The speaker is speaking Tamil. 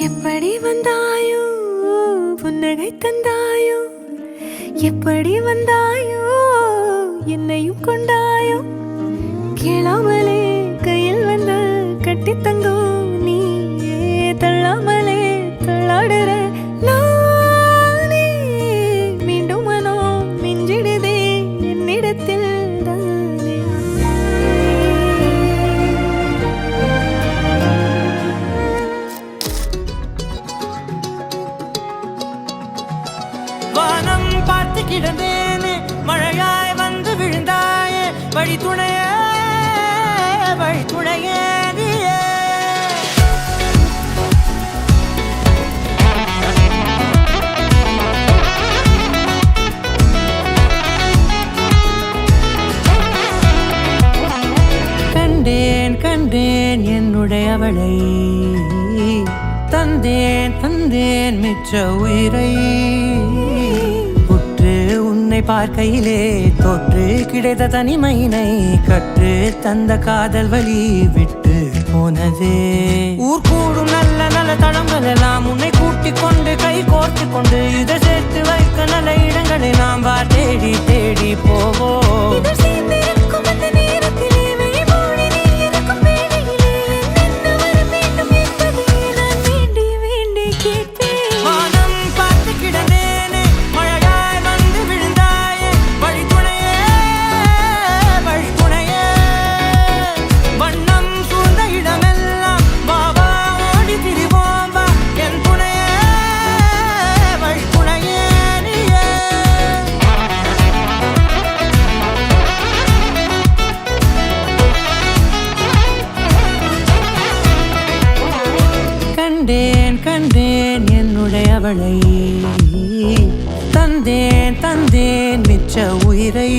எப்படி வந்தாயோ புன்னகை தந்தாயோ எப்படி வந்தாயோ என்னையும் கொண்டாயோ கேளாமலே கையில் வந்த கட்டி தங்கோ நீ தள்ளாமலே தள்ளாடுற நானே மீண்டும் மனோ மிஞ்சிடுதே என்னிடத்தில் வானம் பார்த்து கிடந்தேனே மழையாய் வந்து விழுந்தாயே வழி துணையே நீயே கண்டேன் கண்டேன் என்னுடையவளை தந்தேன் மிச்ச உயிரை உற்று உன்னை பார்க்கையிலே தோற்று கிடைத்த தனிமையினை கற்று தந்த காதல் வழி விட்டு போனதே ஊர் கூடும் நல்ல நல்ல தடங்கள் எல்லாம் உன்னை கூட்டிக் கொண்டு கை கோர்த்து கொண்டு இதை சேர்த்து வைக்க நல்ல இடங்களை நாம் வா தேடி தேடி போவோம். கண்டேன் என்னுடையவளை தந்தேன் மிச்ச உயிரை